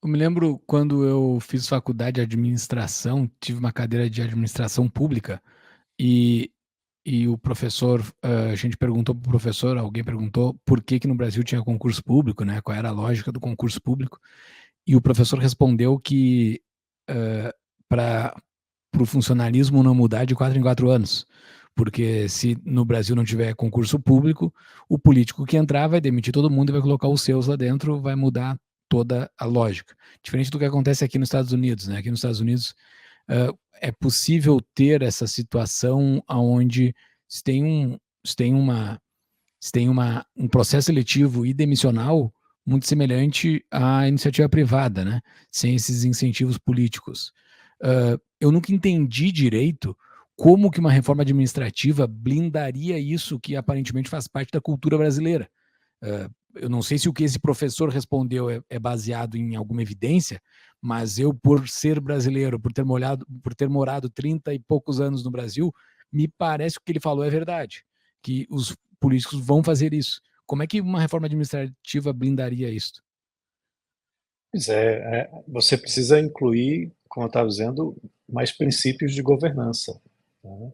Eu me lembro quando eu fiz faculdade de administração, tive uma cadeira de administração pública e, e o professor, a gente perguntou para o professor, alguém perguntou por que que no Brasil tinha concurso público, né? Qual era a lógica do concurso público? E o professor respondeu que para o funcionalismo não mudar de 4 em 4 anos. Porque se no Brasil não tiver concurso público, o político que entrar vai demitir todo mundo e vai colocar os seus lá dentro, vai mudar toda a lógica. Diferente do que acontece aqui nos Estados Unidos, né? Aqui nos Estados Unidos é possível ter essa situação onde se tem um processo seletivo e demissional muito semelhante à iniciativa privada, né? Sem esses incentivos políticos. Eu nunca entendi direito como que uma reforma administrativa blindaria isso que aparentemente faz parte da cultura brasileira. Eu não sei se o que esse professor respondeu é baseado em alguma evidência, mas eu, por ser brasileiro, por ter morado 30 e poucos anos no Brasil, me parece que o que ele falou é verdade, que os políticos vão fazer isso. Como é que uma reforma administrativa blindaria isso? Pois você precisa incluir, como eu estava dizendo, mais princípios de governança, né?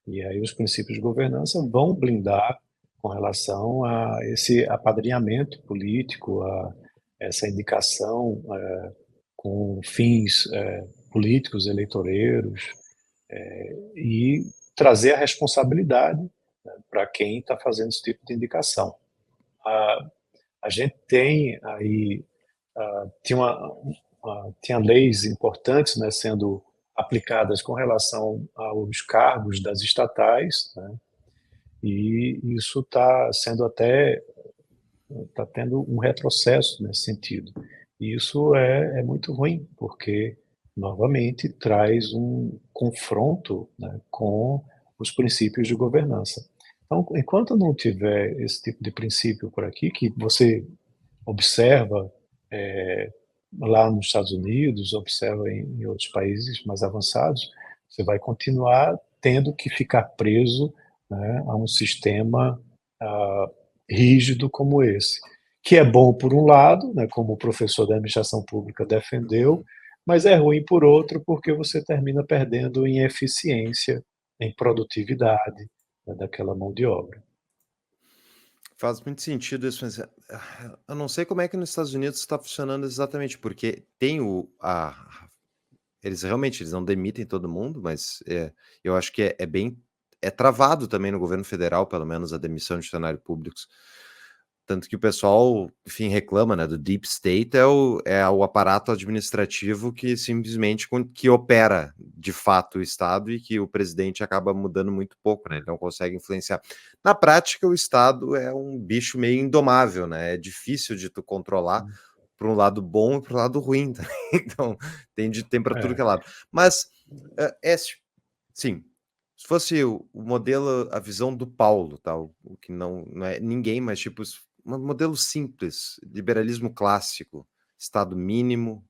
E aí os princípios de governança vão blindar com relação a esse apadrinhamento político, a essa indicação com fins políticos, eleitoreiros, e trazer a responsabilidade, né, para quem está fazendo esse tipo de indicação. A, a gente tem aí tinha, tinha leis importantes, né, sendo aplicadas com relação aos cargos das estatais, né, e isso está sendo até está tendo um retrocesso nesse sentido. E isso é muito ruim, porque novamente traz um confronto, né, com os princípios de governança. Então, enquanto não tiver esse tipo de princípio por aqui, que você observa lá nos Estados Unidos, observa em outros países mais avançados, você vai continuar tendo que ficar preso, né, a um sistema rígido como esse, que é bom por um lado, né, como o professor da administração pública defendeu, mas é ruim por outro, porque você termina perdendo em eficiência, em produtividade, né, daquela mão de obra. Faz muito sentido isso, mas eu não sei como é que nos Estados Unidos está funcionando exatamente, porque tem eles não demitem todo mundo, mas eu acho que é travado também no governo federal, pelo menos, a demissão de funcionários públicos. Tanto que o pessoal, enfim, reclama, né, do Deep State, é o aparato administrativo que simplesmente que opera de fato o Estado e que o presidente acaba mudando muito pouco, né? Ele não consegue influenciar. Na prática, o Estado é um bicho meio indomável, né? É difícil de tu controlar para um lado bom e para o lado ruim, tá? Então, tem para tudo que é É, lado. Mas, sim, se fosse o modelo, a visão do Paulo, tá? O que não é ninguém, mas tipo um modelo simples, liberalismo clássico, Estado mínimo,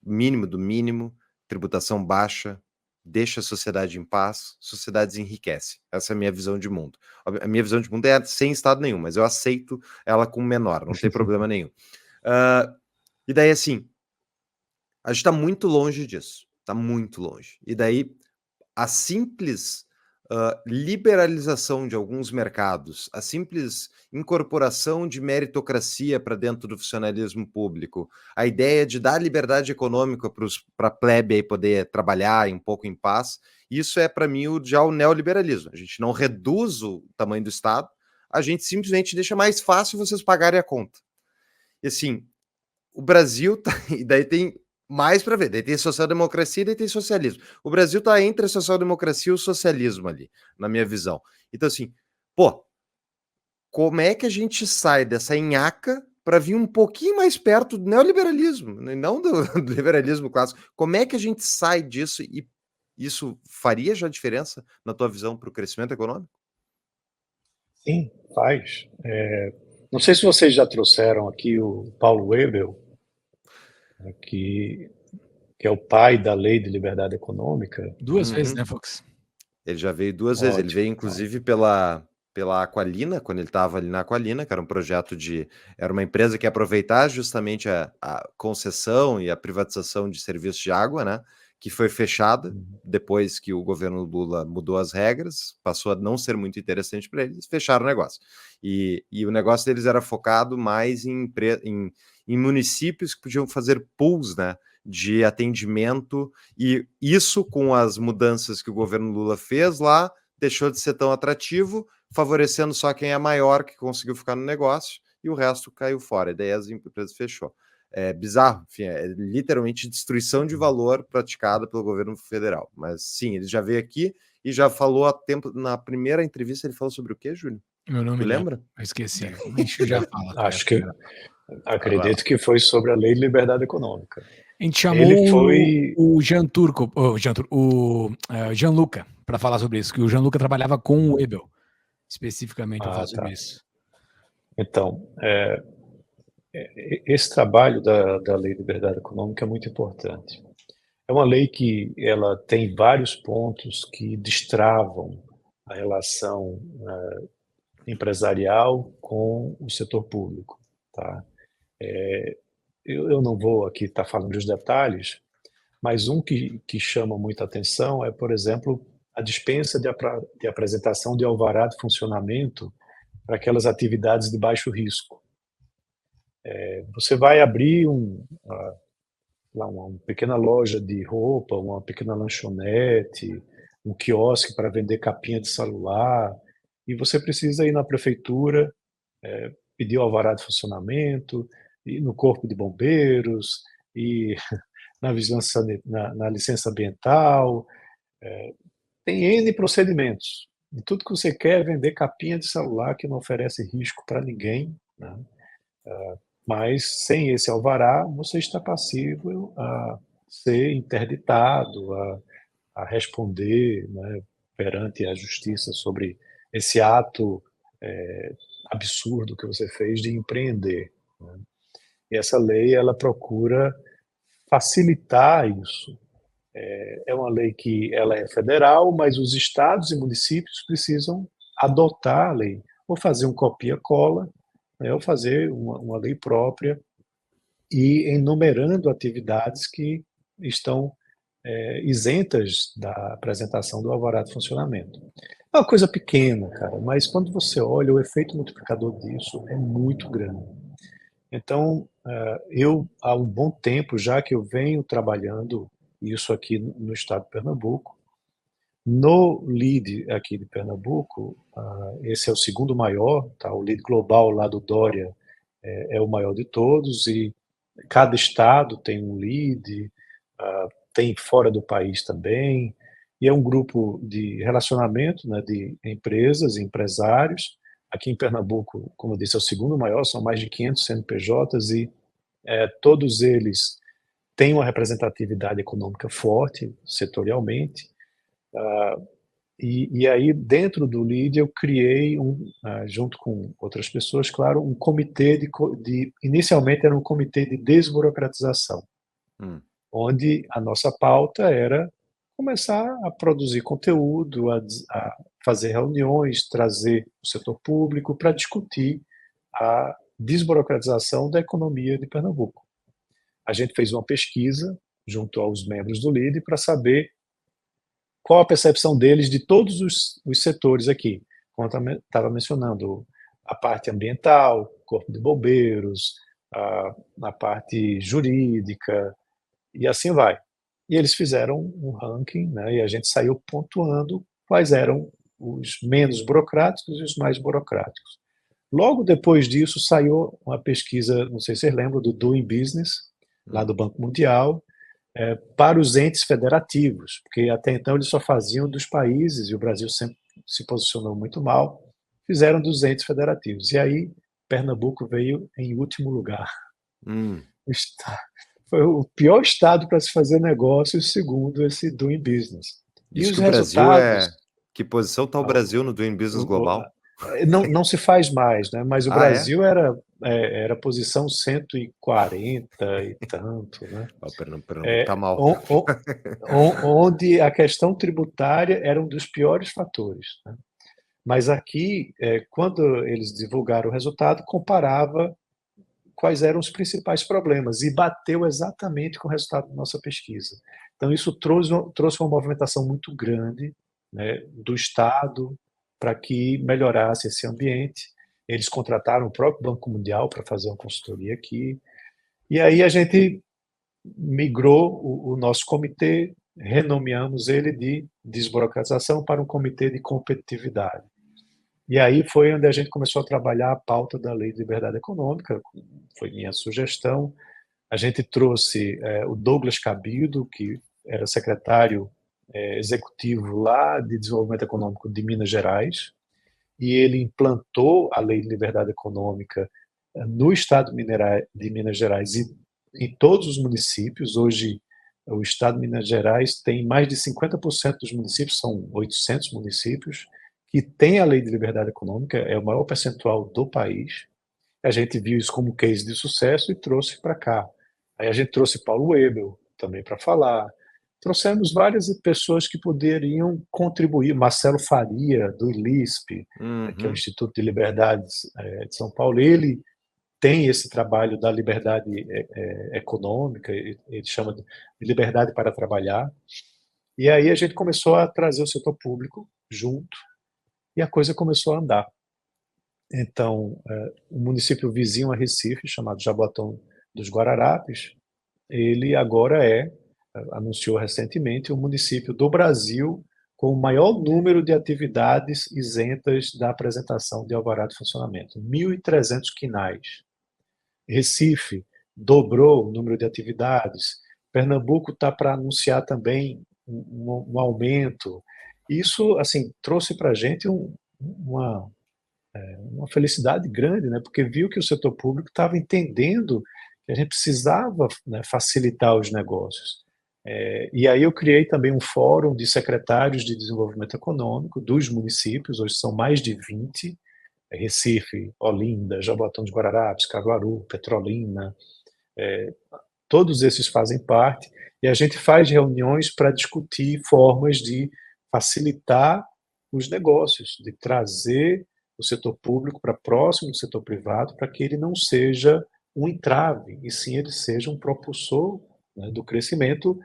mínimo do mínimo, tributação baixa, deixa a sociedade em paz, sociedades enriquecem. Essa é a minha visão de mundo. A minha visão de mundo é sem Estado nenhum, mas eu aceito ela com menor, não tem problema nenhum. E daí, assim, a gente está muito longe disso, está muito longe. E daí, a simples liberalização de alguns mercados, a simples incorporação de meritocracia para dentro do funcionalismo público, a ideia de dar liberdade econômica para a plebe aí poder trabalhar um pouco em paz, isso é para mim já o neoliberalismo. A gente não reduz o tamanho do Estado, a gente simplesmente deixa mais fácil vocês pagarem a conta. E assim, o Brasil tá, e daí tem mais para ver, daí tem social-democracia e daí tem socialismo. O Brasil tá entre a social-democracia e o socialismo ali, na minha visão. Então, assim, pô, como é que a gente sai dessa nhaca para vir um pouquinho mais perto do neoliberalismo, e não do liberalismo clássico? Como é que a gente sai disso e isso faria já diferença, na tua visão, para o crescimento econômico? sim, faz. Não sei se vocês já trouxeram aqui o Paulo Webel, né, que é o pai da Lei de Liberdade Econômica. 2 vezes, Uhum. né, Fox? Ele já veio duas vezes, ele Ótimo, veio inclusive ótimo. pela pela Aqualina, quando ele estava ali na Aqualina, que era um projeto era uma empresa que ia aproveitar justamente a concessão e a privatização de serviços de água, né? Que foi fechada depois que o governo Lula mudou as regras, passou a não ser muito interessante para eles, fecharam o negócio. E o negócio deles era focado mais em municípios que podiam fazer pools, né? De atendimento, e isso, com as mudanças que o governo Lula fez lá, deixou de ser tão atrativo, favorecendo só quem é maior, que conseguiu ficar no negócio, e o resto caiu fora, e daí as empresas fechou. É bizarro, enfim, é literalmente destruição de valor praticada pelo governo federal. Mas sim, ele já veio aqui e já falou há tempo, na primeira entrevista ele falou sobre o quê, Júlio? Eu não Tu me lembro, lembra? eu esqueci. A gente já fala. Acho que, acredito que foi sobre a Lei de Liberdade Econômica. A gente chamou Ele foi... o Gianluca para falar sobre isso, que o Gianluca trabalhava com o Webel, especificamente, para falar sobre isso. Então, esse trabalho da Lei de Liberdade Econômica é muito importante. É uma lei que ela tem vários pontos que destravam a relação empresarial com o setor público, tá? Eu não vou aqui estar falando dos detalhes, mas um que chama muita atenção é, por exemplo, a dispensa de apresentação de alvará de funcionamento para aquelas atividades de baixo risco. Você vai abrir uma pequena loja de roupa, uma pequena lanchonete, um quiosque para vender capinha de celular, e você precisa ir na prefeitura, pedir o alvará de funcionamento, ir no corpo de bombeiros, e na vigilância, na licença ambiental, tem N procedimentos. E tudo que você quer é vender capinha de celular que não oferece risco para ninguém, né? Mas sem esse alvará, você está passível a ser interditado, a responder, né, perante a justiça sobre esse ato absurdo que você fez de empreender, né? E essa lei ela procura facilitar isso. É uma lei que ela é federal, mas os estados e municípios precisam adotar a lei, ou fazer um copia-cola, né, ou fazer uma lei própria e enumerando atividades que estão isentas da apresentação do alvará de funcionamento. É uma coisa pequena, cara, mas quando você olha, o efeito multiplicador disso é muito grande. Então, eu, há um bom tempo já que eu venho trabalhando isso aqui no estado de Pernambuco. No LEAD aqui de Pernambuco, esse é o segundo maior, tá? O LEAD global lá do Dória é o maior de todos, e cada estado tem um LEAD, tem fora do país também, e é um grupo de relacionamento, né, de empresas e empresários. Aqui em Pernambuco, como eu disse, é o segundo maior, são mais de 500 CNPJs, e todos eles têm uma representatividade econômica forte, setorialmente. E aí, dentro do LEAD, eu criei, junto com outras pessoas, claro, um comitê inicialmente era um comitê de desburocratização, onde a nossa pauta era começar a produzir conteúdo, a fazer reuniões, trazer o setor público para discutir a desburocratização da economia de Pernambuco. A gente fez uma pesquisa junto aos membros do LEAD para saber qual a percepção deles de todos os setores aqui. Como eu estava mencionando, a parte ambiental, corpo de bombeiros, a parte jurídica, e assim vai. E eles fizeram um ranking, né, e a gente saiu pontuando quais eram os menos burocráticos e os mais burocráticos. Logo depois disso, saiu uma pesquisa, não sei se vocês lembram, do Doing Business, lá do Banco Mundial, para os entes federativos, porque até então eles só faziam dos países, e o Brasil sempre se posicionou muito mal, fizeram dos entes federativos. E aí, Pernambuco veio em último lugar. Foi o pior estado para se fazer negócios, segundo esse Doing Business. Isso, e os que o Brasil resultados... Que posição está o Brasil no Doing Business Global? Não se faz mais, né? Mas o Brasil é? era posição 140 e tanto, né? O Pernambuco tá mal. Onde a questão tributária era um dos piores fatores, né? Mas aqui, quando eles divulgaram o resultado, comparava quais eram os principais problemas e bateu exatamente com o resultado da nossa pesquisa. Então isso trouxe uma movimentação muito grande, né, do Estado para que melhorasse esse ambiente. Eles contrataram o próprio Banco Mundial para fazer uma consultoria aqui. E aí a gente migrou o nosso comitê, renomeamos ele de desburocratização para um comitê de competitividade. E aí foi onde a gente começou a trabalhar a pauta da Lei de Liberdade Econômica, foi minha sugestão. A gente trouxe o Douglas Cabildo, que era secretário executivo lá de Desenvolvimento Econômico de Minas Gerais, e ele implantou a Lei de Liberdade Econômica no estado de Minas Gerais e em todos os municípios. Hoje, o estado de Minas Gerais tem mais de 50% dos municípios, são 800 municípios, que tem a Lei de Liberdade Econômica, é o maior percentual do país. A gente viu isso como case de sucesso e trouxe para cá. Aí a gente trouxe Paulo Webel também para falar. Trouxemos várias pessoas que poderiam contribuir. Marcelo Faria, do ILISP, que é o Instituto de Liberdades de São Paulo, ele tem esse trabalho da liberdade econômica, ele chama de liberdade para trabalhar. E aí a gente começou a trazer o setor público junto e a coisa começou a andar. Então, o município vizinho a Recife, chamado Jaboatão dos Guararapes, ele agora anunciou recentemente, o município do Brasil com o maior número de atividades isentas da apresentação de alvará de funcionamento, 1.300 quinais. Recife dobrou o número de atividades. Pernambuco está para anunciar também um aumento. Isso, assim, trouxe para a gente uma felicidade grande, né? Porque viu que o setor público estava entendendo que a gente precisava, né, facilitar os negócios. E aí eu criei também um fórum de secretários de desenvolvimento econômico dos municípios, hoje são mais de 20, Recife, Olinda, Jaboatão dos Guararapes, Caruaru, Petrolina, todos esses fazem parte, e a gente faz reuniões para discutir formas de facilitar os negócios, de trazer o setor público para próximo do setor privado, para que ele não seja um entrave, e sim ele seja um propulsor, né, do crescimento,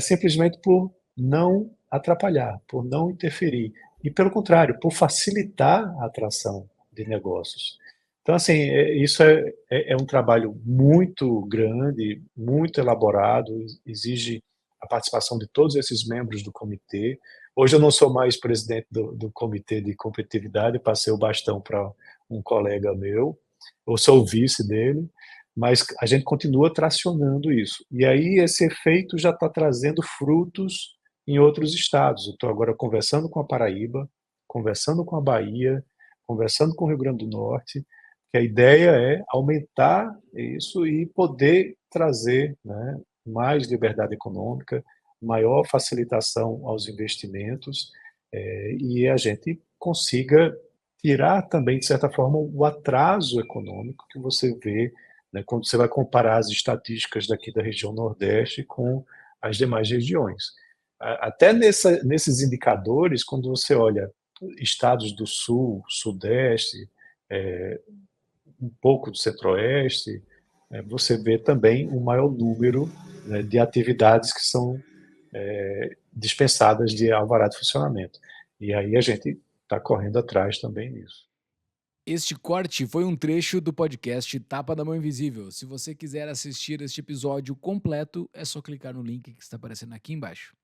simplesmente por não atrapalhar, por não interferir, e pelo contrário, por facilitar a atração de negócios. Então, assim, isso é um trabalho muito grande, muito elaborado, exige a participação de todos esses membros do comitê. Hoje eu não sou mais presidente do comitê de competitividade, passei o bastão para um colega meu, eu sou o vice dele, mas a gente continua tracionando isso. E aí esse efeito já está trazendo frutos em outros estados. Eu estou agora conversando com a Paraíba, conversando com a Bahia, conversando com o Rio Grande do Norte, que a ideia é aumentar isso e poder trazer, né, mais liberdade econômica, maior facilitação aos investimentos, e a gente consiga tirar também, de certa forma, o atraso econômico que você vê, né, quando você vai comparar as estatísticas daqui da região Nordeste com as demais regiões. Até nesses indicadores, quando você olha estados do Sul, Sudeste, um pouco do Centro-Oeste, você vê também um maior número, né, de atividades que são dispensadas de alvará de funcionamento. E aí a gente está correndo atrás também nisso. Este corte foi um trecho do podcast Tapa da Mão Invisível. Se você quiser assistir este episódio completo, é só clicar no link que está aparecendo aqui embaixo.